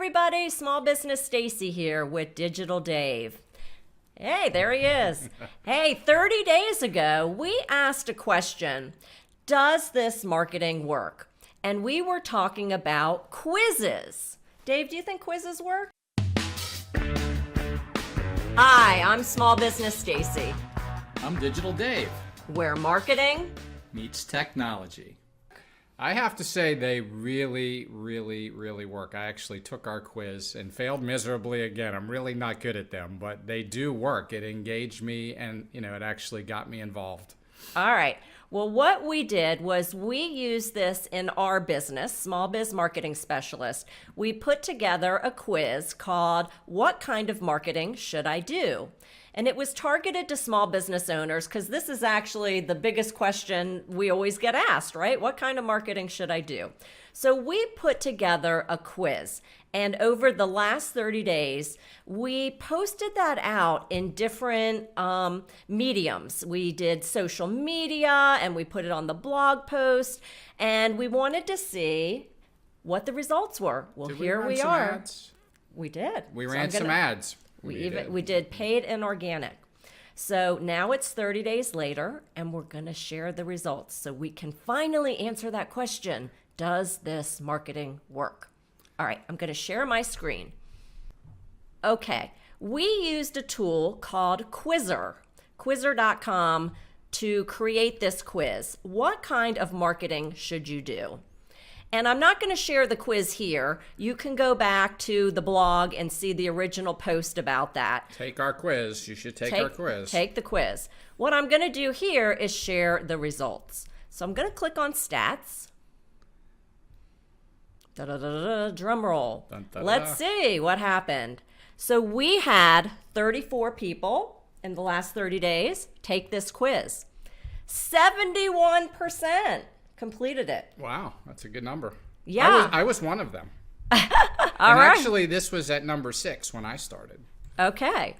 everybody, Small Business Stacey here with Digital Dave. Hey, there he is. Hey, 30 days ago, we asked a question, does this marketing work? And we were talking about quizzes. Dave, do you think quizzes work? Hi, I'm Small Business Stacey. I'm Digital Dave. Where marketing meets technology. I have to say they really work. I actually took our quiz and failed miserably again. I'm really not good at them, but they do work. It engaged me and, it actually got me involved. All right. Well, what we did was we used this in our business, Small Biz Marketing Specialist. We put together a quiz called What Kind of Marketing Should I Do? And it was targeted to small business owners because this is actually the biggest question we always get asked, right? What kind of marketing should I do? So we put together a quiz. And over the last 30 days, we posted that out in different mediums. We did social media and we put it on the blog post. And we wanted to see what the results were. Well, here we are. Ads? We did. We ran some ads. We did paid and organic. So now it's 30 days later, and we're going to share the results so we can finally answer that question. Does this marketing work? All right, I'm going to share my screen. Okay, we used a tool called Quizzer.com to create this quiz. What kind of marketing should you do? And I'm not going to share the quiz here. You can go back to the blog and see the original post about that. Take our quiz. You should take our quiz. Take the quiz. What I'm going to do here is share the results. So I'm going to click on stats. Drum roll. Dun, dun, Let's see what happened. So we had 34 people in the last 30 days take this quiz. 71% completed it. Wow, that's a good number. Yeah. I was one of them. All and right. Actually, this was at number 6 when I started. Okay.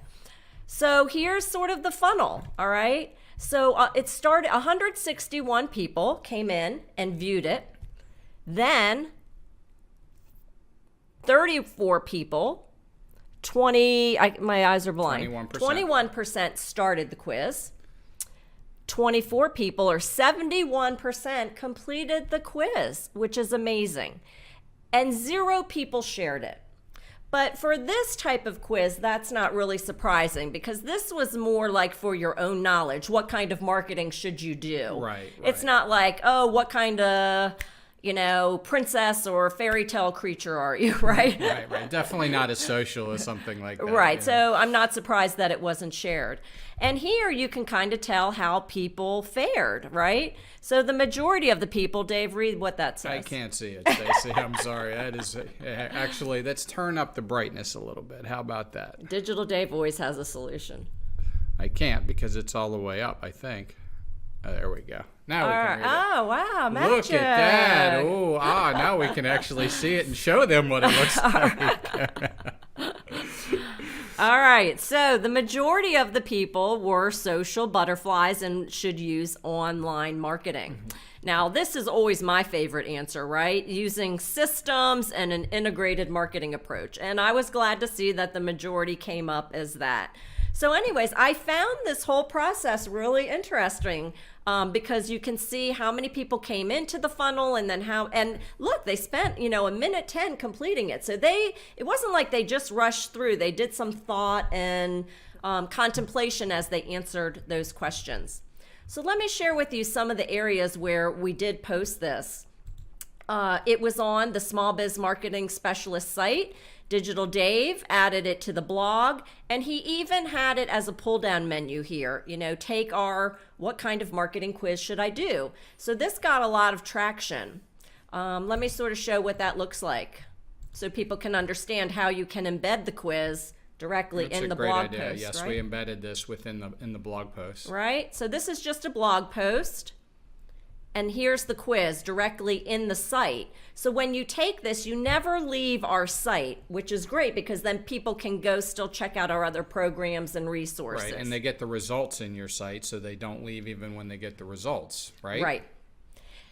So here's sort of the funnel, all right? So it started, 161 people came in and viewed it. Then 34 people, my eyes are blind. 21% started the quiz. 24 people, or 71%, completed the quiz, which is amazing. And 0 people shared it. But for this type of quiz, that's not really surprising because this was more like for your own knowledge. What kind of marketing should you do? Right. It's not like, oh, what kind of, princess or fairy tale creature are you, right? Right. Definitely not as social as something like that. Right. So I'm not surprised that it wasn't shared. And here you can kind of tell how people fared, right? So the majority of the people, Dave, read what that says. I can't see it, Stacey. I'm sorry. That is actually, let's turn up the brightness a little bit. How about that? Digital Dave always has a solution. I can't because it's all the way up, I think. There we go. Now we can read it. Oh, wow, magic. Look at that. Now we can actually see it and show them what it looks like. All right, so the majority of the people were social butterflies and should use online marketing. Mm-hmm. Now, this is always my favorite answer, right? Using systems and an integrated marketing approach. And I was glad to see that the majority came up as that. So anyways, I found this whole process really interesting because you can see how many people came into the funnel and then and look, they spent, a minute 10 completing it. So it wasn't like they just rushed through. They did some thought and contemplation as they answered those questions. So let me share with you some of the areas where we did post this. It was on the Small Biz Marketing Specialist site. Digital Dave added it to the blog, and he even had it as a pull-down menu here. Take our what kind of marketing quiz should I do? So this got a lot of traction. Let me sort of show what that looks like so people can understand how you can embed the quiz directly in the blog post. Yes, right? We embedded this within the blog post. Right. So this is just a blog post. And here's the quiz directly in the site. So when you take this, you never leave our site, which is great because then people can go still check out our other programs and resources. Right, and they get the results in your site, so they don't leave even when they get the results, right? Right.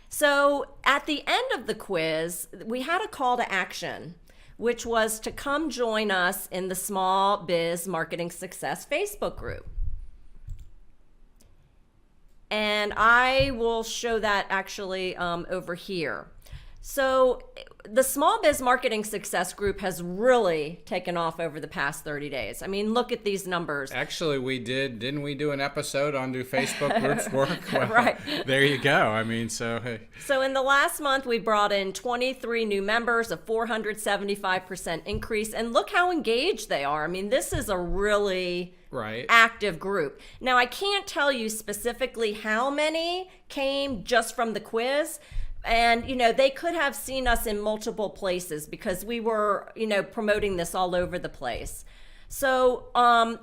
So at the end of the quiz, we had a call to action. which was to come join us in the Small Biz Marketing Success Facebook group. And I will show that actually over here. So the Small Biz Marketing Success Group has really taken off over the past 30 days. I mean, look at these numbers. Actually, didn't we do an episode on do Facebook groups work? Well, right. There you go. I mean, so hey. So in the last month, we brought in 23 new members, a 475% increase. And look how engaged they are. I mean, this is a really active group. Now, I can't tell you specifically how many came just from the quiz. And, you know, they could have seen us in multiple places because we were, you know, promoting this all over the place. So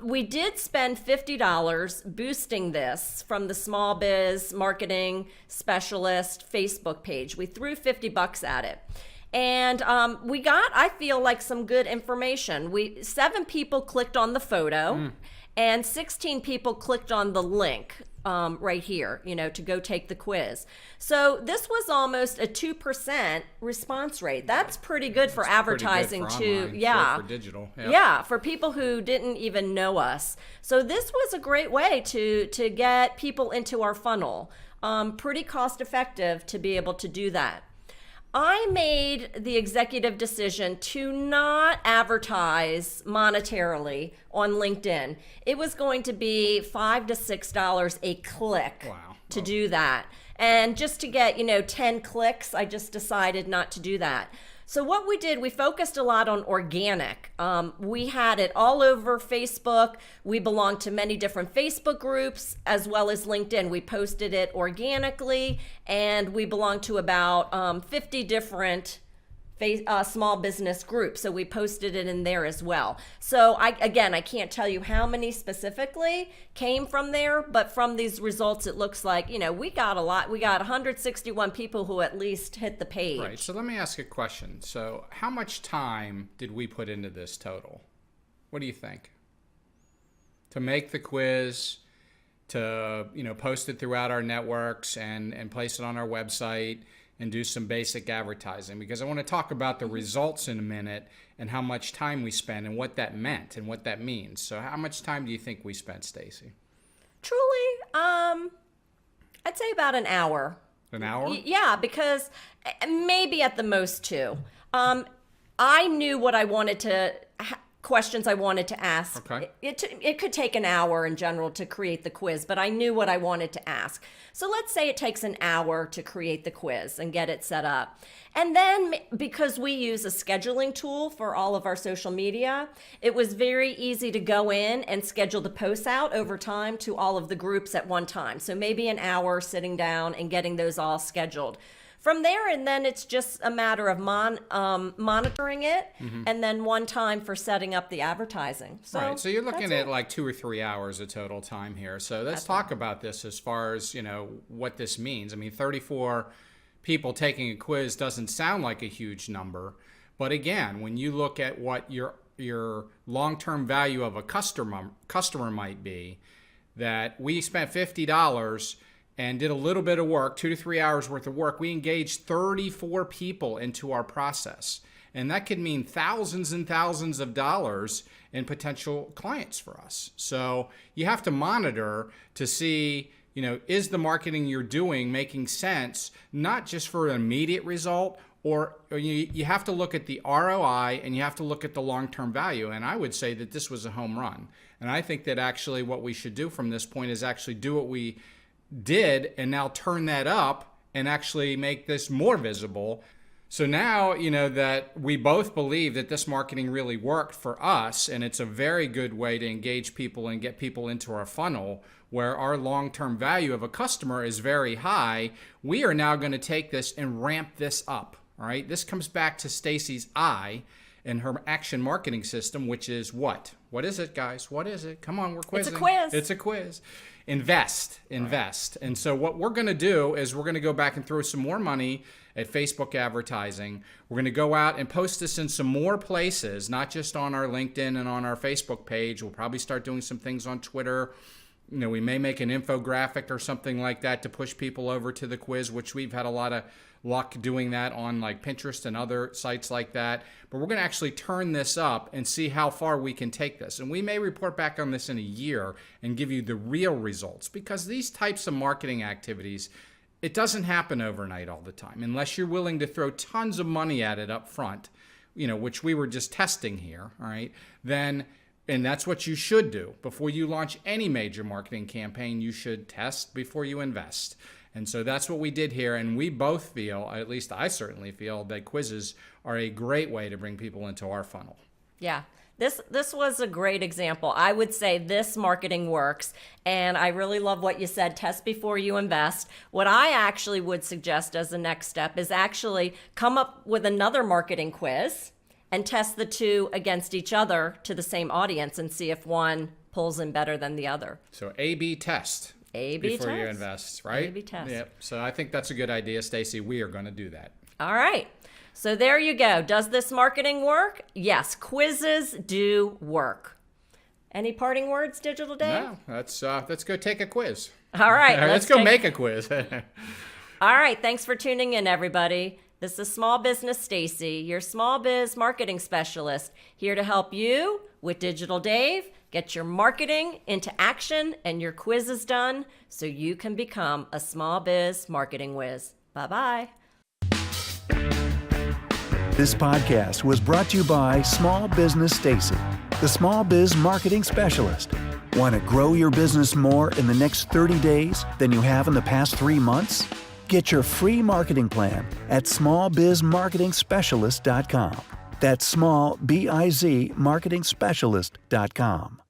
we did spend $50 boosting this from the Small Biz Marketing Specialist Facebook page. We threw $50 at it. And we got, I feel like, some good information. 7 people clicked on the photo and 16 people clicked on the link. Right here, you know, to go take the quiz. So this was almost a 2% response rate. That's pretty good for advertising too. Yeah. For digital. Yep. Yeah, for people who didn't even know us. So this was a great way to get people into our funnel. Pretty cost effective to be able to do that. I made the executive decision to not advertise monetarily on LinkedIn. It was going to be $5 to $6 a click to do that. And just to get, you know, 10 clicks, I just decided not to do that. So what we did, we focused a lot on organic. We had it all over Facebook. We belonged to many different Facebook groups as well as LinkedIn. We posted it organically, and we belonged to about 50 different small business groups. So we posted it in there as well. So I can't tell you how many specifically came from there, but from these results, it looks like, you know, we got a lot. We got 161 people who at least hit the page. Right. So let me ask a question. So how much time did we put into this total? What do you think? To make the quiz, to, you know, post it throughout our networks and place it on our website, and do some basic advertising, because I want to talk about the results in a minute and how much time we spent and what that meant and what that means. So how much time do you think we spent, Stacey? Truly, I'd say about an hour. An hour? Yeah, because maybe at the most 2. I knew what I wanted to questions I wanted to ask. Okay. It could take an hour in general to create the quiz, but I knew what I wanted to ask. So let's say it takes an hour to create the quiz and get it set up. And then because we use a scheduling tool for all of our social media, it was very easy to go in and schedule the posts out over time to all of the groups at one time. So maybe an hour sitting down and getting those all scheduled. From there, and then it's just a matter of monitoring it, and then one time for setting up the advertising. So, right. So you're looking at like 2 or 3 hours of total time here. So let's talk about this as far as, you know, what this means. I mean, 34 people taking a quiz doesn't sound like a huge number, but again, when you look at what your long-term value of a customer might be, that we spent $50 and did a little bit of work, 2 to 3 hours worth of work. We engaged 34 people into our process. And that could mean thousands and thousands of dollars in potential clients for us. So you have to monitor to see, you know, is the marketing you're doing making sense, not just for an immediate result, or you have to look at the ROI and you have to look at the long-term value. And I would say that this was a home run. And I think that actually what we should do from this point is actually do what we did and now turn that up and actually make this more visible. So now, you know, that we both believe that this marketing really worked for us, and it's a very good way to engage people and get people into our funnel where our long-term value of a customer is very high. We are now going to take this and ramp this up. All right. This comes back to Stacey's I and her action marketing system, which is what? What is it, guys? What is it? Come on, we're quizzing. It's a quiz. It's a quiz. Invest. Right. And so what we're going to do is we're going to go back and throw some more money at Facebook advertising. We're going to go out and post this in some more places, not just on our LinkedIn and on our Facebook page. We'll probably start doing some things on Twitter, we may make an infographic or something like that to push people over to the quiz, which we've had a lot of luck doing that on like Pinterest and other sites like that. But we're going to actually turn this up and see how far we can take this. And we may report back on this in a year and give you the real results, because these types of marketing activities, it doesn't happen overnight all the time unless you're willing to throw tons of money at it up front, which we were just testing here, all right? And that's what you should do. Before you launch any major marketing campaign, you should test before you invest. And so that's what we did here. And we both feel, at least I certainly feel, that quizzes are a great way to bring people into our funnel. Yeah. This was a great example. I would say this marketing works, and I really love what you said, test before you invest. What I actually would suggest as the next step is actually come up with another marketing quiz and test the two against each other to the same audience and see if one pulls in better than the other. So A/B test. A/B before test. you invest, right? A/B test. Yep. So I think that's a good idea, Stacey. We are going to do that. All right. So there you go. Does this marketing work? Yes, quizzes do work. Any parting words, Digital Dave? No, let's go take a quiz. All right. Let's go make a quiz. All right. Thanks for tuning in, everybody. This is Small Business Stacey, your small biz marketing specialist, here to help you with Digital Dave get your marketing into action and your quizzes done so you can become a small biz marketing whiz. Bye-bye. This podcast was brought to you by Small Business Stacey, the small biz marketing specialist. Want to grow your business more in the next 30 days than you have in the past 3 months? Get your free marketing plan at smallbizmarketingspecialist.com. That's small, B-I-Z, marketingspecialist.com.